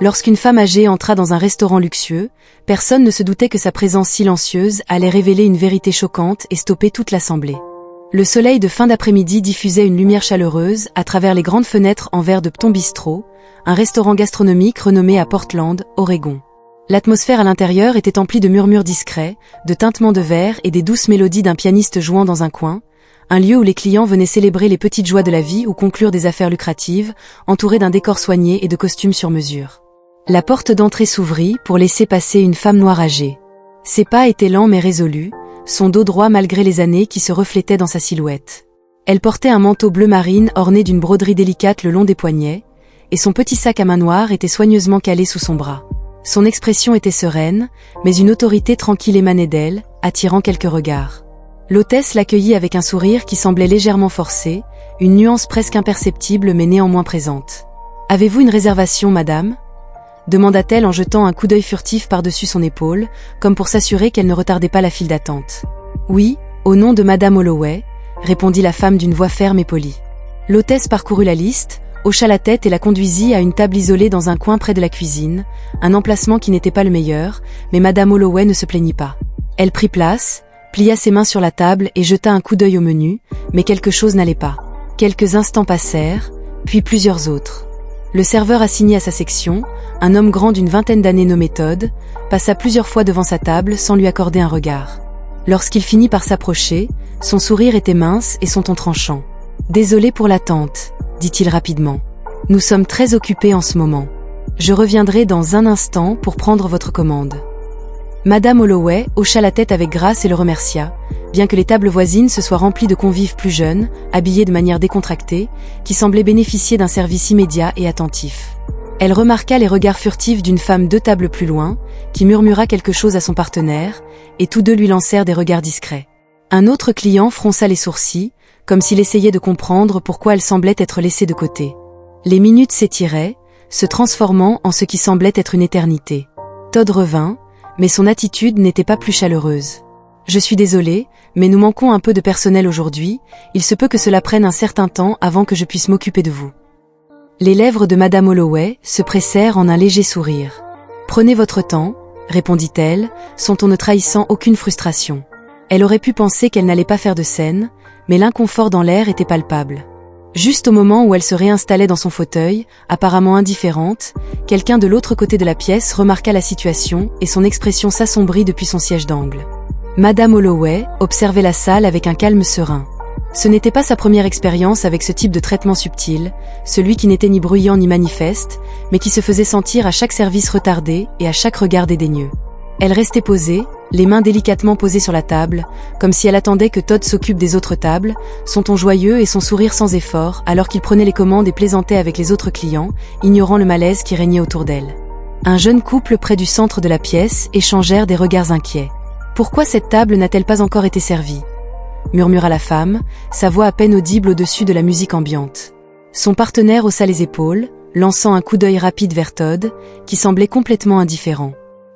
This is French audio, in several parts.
Lorsqu'une femme âgée entra dans un restaurant luxueux, personne ne se doutait que sa présence silencieuse allait révéler une vérité choquante et stopper toute l'assemblée. Le soleil de fin d'après-midi diffusait une lumière chaleureuse à travers les grandes fenêtres en verre de Pton Bistro, un restaurant gastronomique renommé à Portland, Oregon. L'atmosphère à l'intérieur était emplie de murmures discrets, de tintements de verre et des douces mélodies d'un pianiste jouant dans un coin, un lieu où les clients venaient célébrer les petites joies de la vie ou conclure des affaires lucratives, entourés d'un décor soigné et de costumes sur mesure. La porte d'entrée s'ouvrit pour laisser passer une femme noire âgée. Ses pas étaient lents mais résolus, son dos droit malgré les années qui se reflétaient dans sa silhouette. Elle portait un manteau bleu marine orné d'une broderie délicate le long des poignets, et son petit sac à main noire était soigneusement calé sous son bras. Son expression était sereine, mais une autorité tranquille émanait d'elle, attirant quelques regards. L'hôtesse l'accueillit avec un sourire qui semblait légèrement forcé, une nuance presque imperceptible mais néanmoins présente. « Avez-vous une réservation, madame ?» demanda-t-elle en jetant un coup d'œil furtif par-dessus son épaule, comme pour s'assurer qu'elle ne retardait pas la file d'attente. « Oui, au nom de madame Holloway », répondit la femme d'une voix ferme et polie. L'hôtesse parcourut la liste, hocha la tête et la conduisit à une table isolée dans un coin près de la cuisine, un emplacement qui n'était pas le meilleur, mais madame Holloway ne se plaignit pas. Elle prit place, plia ses mains sur la table et jeta un coup d'œil au menu, mais quelque chose n'allait pas. Quelques instants passèrent, puis plusieurs autres. Le serveur assigné à sa section, un homme grand d'une vingtaine d'années nommé Todd, passa plusieurs fois devant sa table sans lui accorder un regard. Lorsqu'il finit par s'approcher, son sourire était mince et son ton tranchant. « Désolé pour l'attente », dit-il rapidement. « Nous sommes très occupés en ce moment. Je reviendrai dans un instant pour prendre votre commande. » Madame Holloway hocha la tête avec grâce et le remercia, bien que les tables voisines se soient remplies de convives plus jeunes, habillés de manière décontractée, qui semblaient bénéficier d'un service immédiat et attentif. Elle remarqua les regards furtifs d'une femme 2 tables plus loin, qui murmura quelque chose à son partenaire, et tous deux lui lancèrent des regards discrets. Un autre client fronça les sourcils, comme s'il essayait de comprendre pourquoi elle semblait être laissée de côté. Les minutes s'étiraient, se transformant en ce qui semblait être une éternité. Todd revint, mais son attitude n'était pas plus chaleureuse. « Je suis désolée, mais nous manquons un peu de personnel aujourd'hui, il se peut que cela prenne un certain temps avant que je puisse m'occuper de vous. » Les lèvres de madame Holloway se pressèrent en un léger sourire. « Prenez votre temps, » répondit-elle, son ton ne trahissant aucune frustration. Elle aurait pu penser qu'elle n'allait pas faire de scène, mais l'inconfort dans l'air était palpable. Juste au moment où elle se réinstallait dans son fauteuil, apparemment indifférente, quelqu'un de l'autre côté de la pièce remarqua la situation et son expression s'assombrit depuis son siège d'angle. Madame Holloway observait la salle avec un calme serein. Ce n'était pas sa première expérience avec ce type de traitement subtil, celui qui n'était ni bruyant ni manifeste, mais qui se faisait sentir à chaque service retardé et à chaque regard dédaigneux. Elle restait posée, les mains délicatement posées sur la table, comme si elle attendait que Todd s'occupe des autres tables, son ton joyeux et son sourire sans effort alors qu'il prenait les commandes et plaisantait avec les autres clients, ignorant le malaise qui régnait autour d'elle. Un jeune couple près du centre de la pièce échangèrent des regards inquiets. « Pourquoi cette table n'a-t-elle pas encore été servie ?» murmura la femme, sa voix à peine audible au-dessus de la musique ambiante. Son partenaire haussa les épaules, lançant un coup d'œil rapide vers Todd, qui semblait complètement indifférent.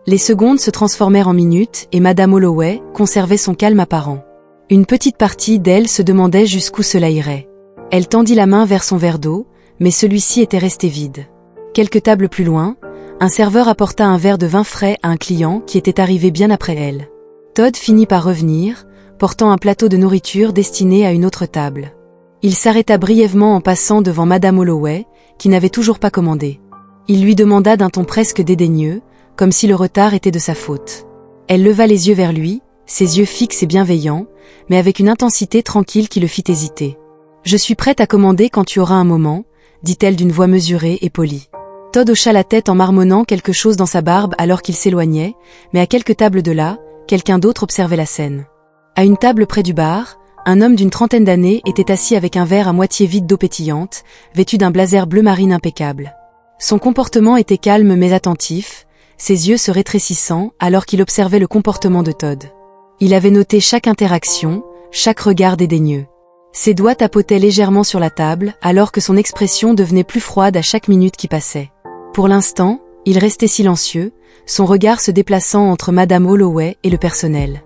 Les secondes se transformèrent en minutes et madame Holloway conservait son calme apparent. Une petite partie d'elle se demandait jusqu'où cela irait. Elle tendit la main vers son verre d'eau, mais celui-ci était resté vide. Quelques tables plus loin, un serveur apporta un verre de vin frais à un client qui était arrivé bien après elle. Todd finit par revenir, portant un plateau de nourriture destiné à une autre table. Il s'arrêta brièvement en passant devant madame Holloway, qui n'avait toujours pas commandé. Il lui demanda d'un ton presque dédaigneux, comme si le retard était de sa faute. Elle leva les yeux vers lui, ses yeux fixes et bienveillants, mais avec une intensité tranquille qui le fit hésiter. « Je suis prête à commander quand tu auras un moment », dit-elle d'une voix mesurée et polie. Todd hocha la tête en marmonnant quelque chose dans sa barbe alors qu'il s'éloignait, mais à quelques tables de là, quelqu'un d'autre observait la scène. À une table près du bar, un homme d'une trentaine d'années était assis avec un verre à moitié vide d'eau pétillante, vêtu d'un blazer bleu marine impeccable. Son comportement était calme mais attentif, ses yeux se rétrécissant alors qu'il observait le comportement de Todd. Il avait noté chaque interaction, chaque regard dédaigneux. Ses doigts tapotaient légèrement sur la table alors que son expression devenait plus froide à chaque minute qui passait. Pour l'instant, il restait silencieux, son regard se déplaçant entre madame Holloway et le personnel.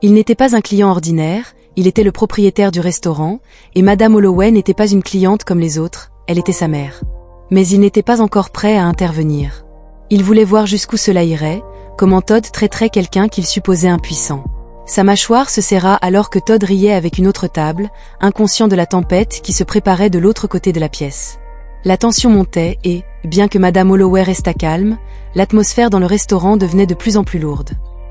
Il n'était pas un client ordinaire, il était le propriétaire du restaurant, et madame Holloway n'était pas une cliente comme les autres, elle était sa mère. Mais il n'était pas encore prêt à intervenir. Il voulait voir jusqu'où cela irait, comment Todd traiterait quelqu'un qu'il supposait impuissant. Sa mâchoire se serra alors que Todd riait avec une autre table, inconscient de la tempête qui se préparait de l'autre côté de la pièce. La tension montait et, bien que Madame Holloway restât calme, l'atmosphère dans le restaurant devenait de plus en plus lourde.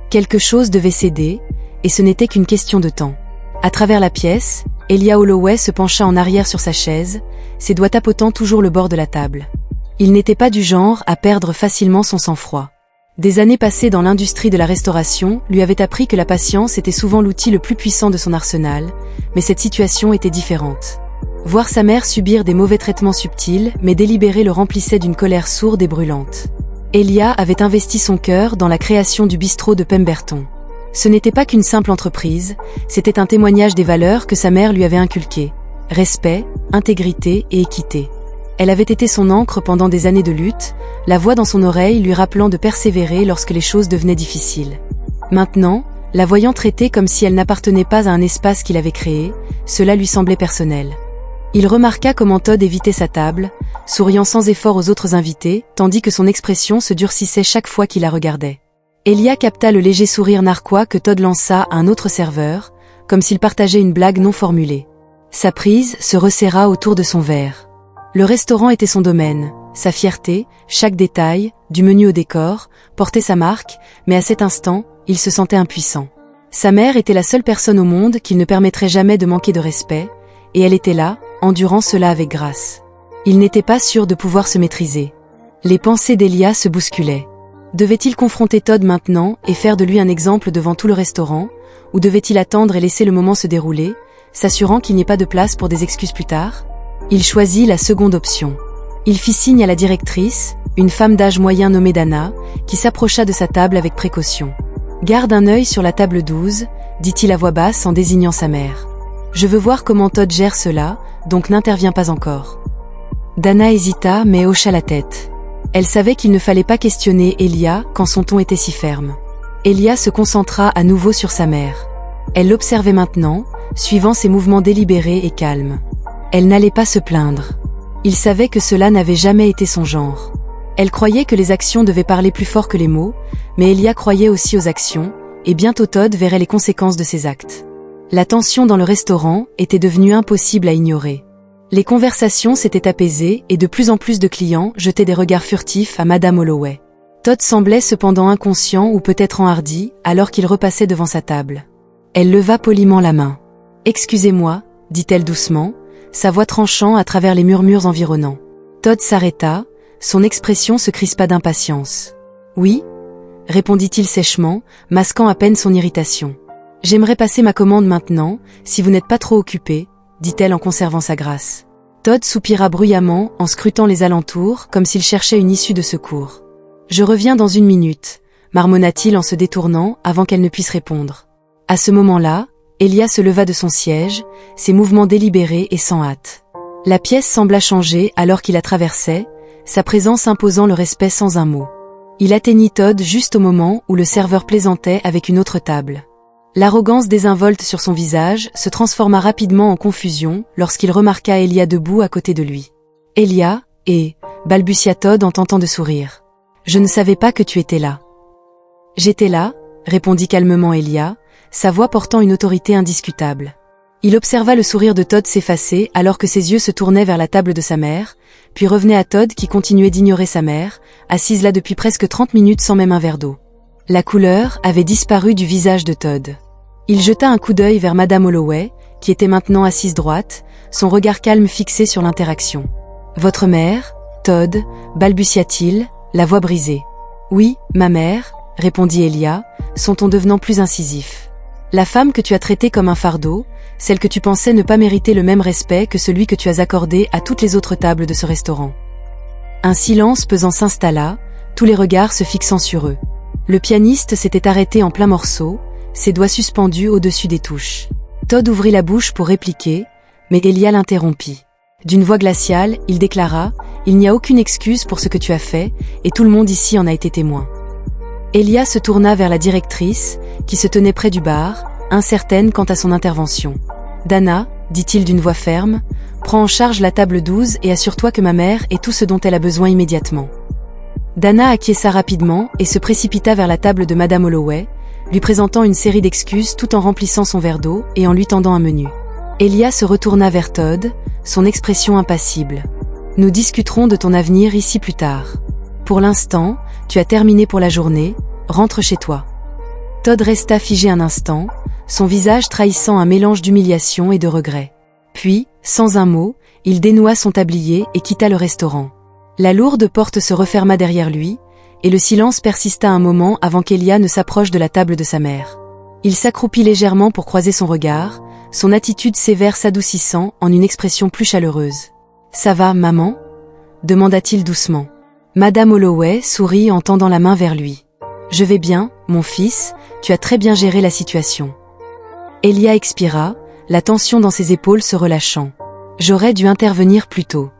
Quelque chose devait céder, et ce n'était qu'une question de temps. À travers la pièce, Elia Holloway se pencha en arrière sur sa chaise, ses doigts tapotant toujours le bord de la table. Il n'était pas du genre à perdre facilement son sang-froid. Des années passées dans l'industrie de la restauration lui avaient appris que la patience était souvent l'outil le plus puissant de son arsenal, mais cette situation était différente. Voir sa mère subir des mauvais traitements subtils, mais délibérés le remplissait d'une colère sourde et brûlante. Elia avait investi son cœur dans la création du bistrot de Pemberton. Ce n'était pas qu'une simple entreprise, c'était un témoignage des valeurs que sa mère lui avait inculquées. Respect, intégrité et équité. Elle avait été son ancre pendant des années de lutte, la voix dans son oreille lui rappelant de persévérer lorsque les choses devenaient difficiles. Maintenant, la voyant traitée comme si elle n'appartenait pas à un espace qu'il avait créé, cela lui semblait personnel. Il remarqua comment Todd évitait sa table, souriant sans effort aux autres invités, tandis que son expression se durcissait chaque fois qu'il la regardait. Elia capta le léger sourire narquois que Todd lança à un autre serveur, comme s'il partageait une blague non formulée. Sa prise se resserra autour de son verre. Le restaurant était son domaine, sa fierté, chaque détail, du menu au décor, portait sa marque, mais à cet instant, il se sentait impuissant. Sa mère était la seule personne au monde qu'il ne permettrait jamais de manquer de respect, et elle était là, endurant cela avec grâce. Il n'était pas sûr de pouvoir se maîtriser. Les pensées d'Elia se bousculaient. Devait-il confronter Todd maintenant et faire de lui un exemple devant tout le restaurant, ou devait-il attendre et laisser le moment se dérouler, s'assurant qu'il n'y ait pas de place pour des excuses plus tard? Il choisit la seconde option. Il fit signe à la directrice, une femme d'âge moyen nommée Dana, qui s'approcha de sa table avec précaution. « Garde un œil sur la table 12, dit-il à voix basse en désignant sa mère. Je veux voir comment Todd gère cela, donc n'interviens pas encore. » Dana hésita mais hocha la tête. Elle savait qu'il ne fallait pas questionner Elia quand son ton était si ferme. Elia se concentra à nouveau sur sa mère. Elle l'observait maintenant, suivant ses mouvements délibérés et calmes. Elle n'allait pas se plaindre. Il savait que cela n'avait jamais été son genre. Elle croyait que les actions devaient parler plus fort que les mots, mais Elia croyait aussi aux actions, et bientôt Todd verrait les conséquences de ses actes. La tension dans le restaurant était devenue impossible à ignorer. Les conversations s'étaient apaisées et de plus en plus de clients jetaient des regards furtifs à Madame Holloway. Todd semblait cependant inconscient ou peut-être enhardi alors qu'il repassait devant sa table. Elle leva poliment la main. « Excusez-moi, dit-elle doucement, sa voix tranchant à travers les murmures environnants. Todd s'arrêta, son expression se crispa d'impatience. « Oui » répondit-il sèchement, masquant à peine son irritation. « J'aimerais passer ma commande maintenant, si vous n'êtes pas trop occupé, dit-elle en conservant sa grâce. Todd soupira bruyamment en scrutant les alentours comme s'il cherchait une issue de secours. « Je reviens dans 1 minute, marmonna-t-il en se détournant avant qu'elle ne puisse répondre. À ce moment-là, Elia se leva de son siège, ses mouvements délibérés et sans hâte. La pièce sembla changer alors qu'il la traversait, sa présence imposant le respect sans un mot. Il atteignit Todd juste au moment où le serveur plaisantait avec une autre table. L'arrogance désinvolte sur son visage se transforma rapidement en confusion lorsqu'il remarqua Elia debout à côté de lui. « Elia, balbutia Todd en tentant de sourire. « Je ne savais pas que tu étais là. »« J'étais là, » répondit calmement Elia, sa voix portant une autorité indiscutable. Il observa le sourire de Todd s'effacer alors que ses yeux se tournaient vers la table de sa mère, puis revenaient à Todd qui continuait d'ignorer sa mère, assise là depuis presque 30 minutes sans même un verre d'eau. La couleur avait disparu du visage de Todd. Il jeta un coup d'œil vers Madame Holloway, qui était maintenant assise droite, son regard calme fixé sur l'interaction. « Votre mère, Todd » balbutia-t-il, la voix brisée. « Oui, ma mère » répondit Elia, son ton devenant plus incisif. La femme que tu as traitée comme un fardeau, celle que tu pensais ne pas mériter le même respect que celui que tu as accordé à toutes les autres tables de ce restaurant. Un silence pesant s'installa, tous les regards se fixant sur eux. Le pianiste s'était arrêté en plein morceau, ses doigts suspendus au-dessus des touches. Todd ouvrit la bouche pour répliquer, mais Elia l'interrompit. D'une voix glaciale, il déclara « Il n'y a aucune excuse pour ce que tu as fait, et tout le monde ici en a été témoin. » Elia se tourna vers la directrice, qui se tenait près du bar, incertaine quant à son intervention. « Dana, dit-il d'une voix ferme, prends en charge la table 12 et assure-toi que ma mère ait tout ce dont elle a besoin immédiatement. » Dana acquiesça rapidement et se précipita vers la table de Madame Holloway, lui présentant une série d'excuses tout en remplissant son verre d'eau et en lui tendant un menu. Elia se retourna vers Todd, son expression impassible. « Nous discuterons de ton avenir ici plus tard. Pour l'instant, tu as terminé pour la journée, rentre chez toi. » Todd resta figé un instant, son visage trahissant un mélange d'humiliation et de regret. Puis, sans un mot, il dénoua son tablier et quitta le restaurant. La lourde porte se referma derrière lui, et le silence persista un moment avant qu'Elia ne s'approche de la table de sa mère. Il s'accroupit légèrement pour croiser son regard, son attitude sévère s'adoucissant en une expression plus chaleureuse. « Ça va, maman » demanda-t-il doucement. Madame Holloway sourit en tendant la main vers lui. « Je vais bien, mon fils, tu as très bien géré la situation. » Elia expira, la tension dans ses épaules se relâchant. « J'aurais dû intervenir plus tôt. »«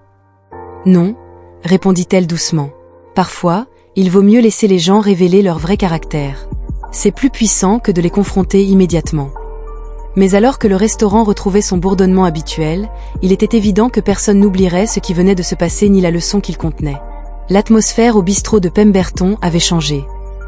Non » répondit-elle doucement. « Parfois, il vaut mieux laisser les gens révéler leur vrai caractère. C'est plus puissant que de les confronter immédiatement. » Mais alors que le restaurant retrouvait son bourdonnement habituel, il était évident que personne n'oublierait ce qui venait de se passer ni la leçon qu'il contenait. L'atmosphère au bistrot de Pemberton avait changé.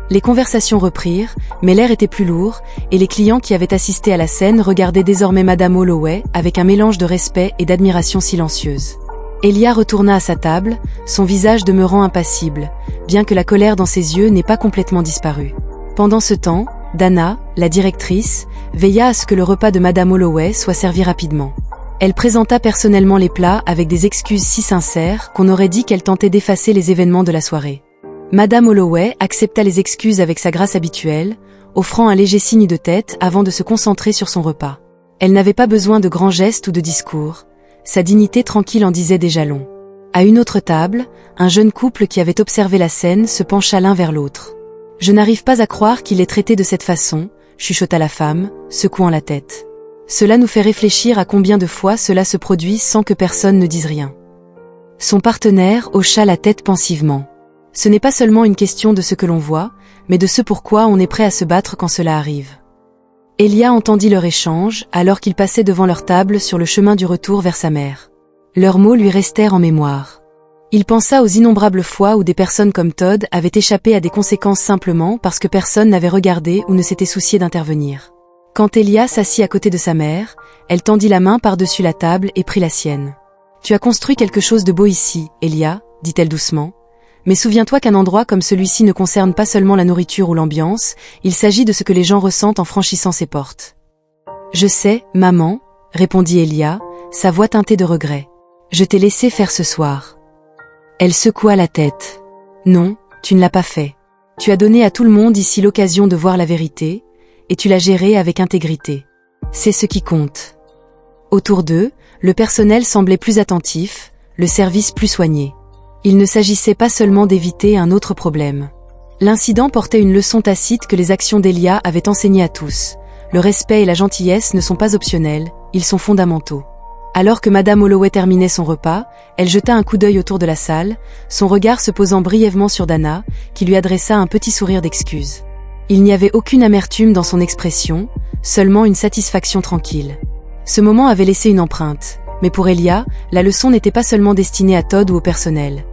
Les conversations reprirent, mais l'air était plus lourd, et les clients qui avaient assisté à la scène regardaient désormais Madame Holloway avec un mélange de respect et d'admiration silencieuse. Elia retourna à sa table, son visage demeurant impassible, bien que la colère dans ses yeux n'ait pas complètement disparu. Pendant ce temps, Dana, la directrice, veilla à ce que le repas de Madame Holloway soit servi rapidement. Elle présenta personnellement les plats avec des excuses si sincères qu'on aurait dit qu'elle tentait d'effacer les événements de la soirée. Madame Holloway accepta les excuses avec sa grâce habituelle, offrant un léger signe de tête avant de se concentrer sur son repas. Elle n'avait pas besoin de grands gestes ou de discours. Sa dignité tranquille en disait déjà long. À une autre table, un jeune couple qui avait observé la scène se pencha l'un vers l'autre. « Je n'arrive pas à croire qu'il est traité de cette façon », chuchota la femme, secouant la tête. « Cela nous fait réfléchir à combien de fois cela se produit sans que personne ne dise rien. » Son partenaire hocha la tête pensivement. « Ce n'est pas seulement une question de ce que l'on voit, mais de ce pourquoi on est prêt à se battre quand cela arrive. » Elia entendit leur échange alors qu'ils passaient devant leur table sur le chemin du retour vers sa mère. Leurs mots lui restèrent en mémoire. Il pensa aux innombrables fois où des personnes comme Todd avaient échappé à des conséquences simplement parce que personne n'avait regardé ou ne s'était soucié d'intervenir. Quand Elia s'assit à côté de sa mère, elle tendit la main par-dessus la table et prit la sienne. « Tu as construit quelque chose de beau ici, Elia, » dit-elle doucement. « Mais souviens-toi qu'un endroit comme celui-ci ne concerne pas seulement la nourriture ou l'ambiance, il s'agit de ce que les gens ressentent en franchissant ses portes. »« Je sais, maman, » répondit Elia, sa voix teintée de regret. « Je t'ai laissé faire ce soir. » Elle secoua la tête. « Non, tu ne l'as pas fait. Tu as donné à tout le monde ici l'occasion de voir la vérité, et tu l'as gérée avec intégrité. C'est ce qui compte. » Autour d'eux, le personnel semblait plus attentif, le service plus soigné. Il ne s'agissait pas seulement d'éviter un autre problème. L'incident portait une leçon tacite que les actions d'Elia avaient enseignée à tous. Le respect et la gentillesse ne sont pas optionnels, ils sont fondamentaux. Alors que Madame Holloway terminait son repas, elle jeta un coup d'œil autour de la salle, son regard se posant brièvement sur Dana, qui lui adressa un petit sourire d'excuse. Il n'y avait aucune amertume dans son expression, seulement une satisfaction tranquille. Ce moment avait laissé une empreinte, mais pour Elia, la leçon n'était pas seulement destinée à Todd ou au personnel.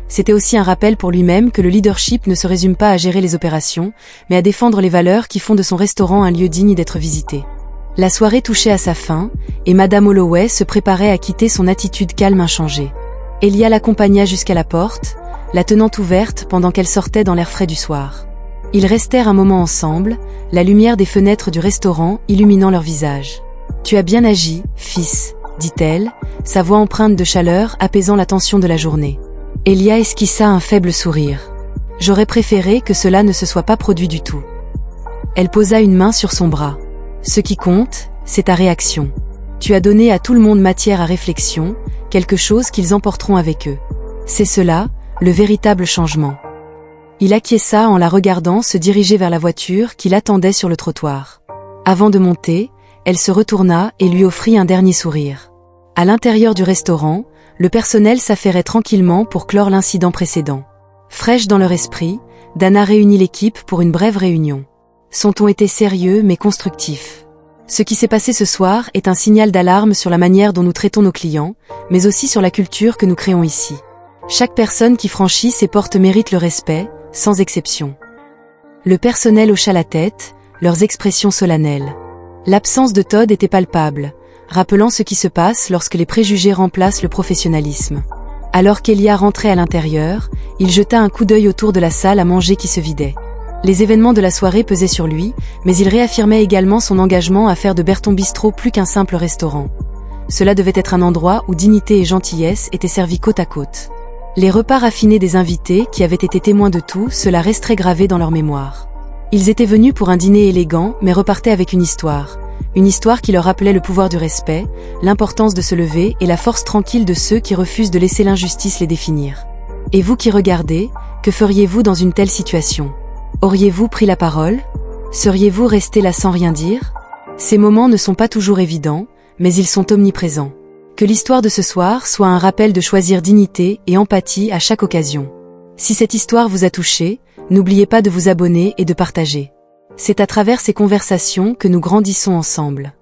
C'était aussi un rappel pour lui-même que le leadership ne se résume pas à gérer les opérations, mais à défendre les valeurs qui font de son restaurant un lieu digne d'être visité. La soirée touchait à sa fin, et Madame Holloway se préparait à quitter son attitude calme inchangée. Elia l'accompagna jusqu'à la porte, la tenant ouverte pendant qu'elle sortait dans l'air frais du soir. Ils restèrent un moment ensemble, la lumière des fenêtres du restaurant illuminant leurs visages. « Tu as bien agi, fils », dit-elle, sa voix empreinte de chaleur apaisant la tension de la journée. Elia esquissa un faible sourire. « J'aurais préféré que cela ne se soit pas produit du tout. » Elle posa une main sur son bras. « Ce qui compte, c'est ta réaction. Tu as donné à tout le monde matière à réflexion, quelque chose qu'ils emporteront avec eux. C'est cela, le véritable changement. » Il acquiesça en la regardant se diriger vers la voiture qui l'attendait sur le trottoir. Avant de monter, elle se retourna et lui offrit un dernier sourire. À l'intérieur du restaurant, le personnel s'affairait tranquillement pour clore l'incident précédent. Fraîche dans leur esprit, Dana réunit l'équipe pour une brève réunion. Son ton était sérieux mais constructif. Ce qui s'est passé ce soir est un signal d'alarme sur la manière dont nous traitons nos clients, mais aussi sur la culture que nous créons ici. Chaque personne qui franchit ces portes mérite le respect, sans exception. Le personnel hocha la tête, leurs expressions solennelles. L'absence de Todd était palpable, rappelant ce qui se passe lorsque les préjugés remplacent le professionnalisme. Alors qu'Elia rentrait à l'intérieur, il jeta un coup d'œil autour de la salle à manger qui se vidait. Les événements de la soirée pesaient sur lui, mais il réaffirmait également son engagement à faire de Berton Bistrot plus qu'un simple restaurant. Cela devait être un endroit où dignité et gentillesse étaient servies côte à côte. Les repas raffinés des invités, qui avaient été témoins de tout, cela resterait gravé dans leur mémoire. Ils étaient venus pour un dîner élégant, mais repartaient avec une histoire qui leur rappelait le pouvoir du respect, l'importance de se lever et la force tranquille de ceux qui refusent de laisser l'injustice les définir. Et vous qui regardez, que feriez-vous dans une telle situation? Auriez-vous pris la parole? Seriez-vous resté là sans rien dire? Ces moments ne sont pas toujours évidents, mais ils sont omniprésents. Que l'histoire de ce soir soit un rappel de choisir dignité et empathie à chaque occasion. Si cette histoire vous a touché, n'oubliez pas de vous abonner et de partager. C'est à travers ces conversations que nous grandissons ensemble.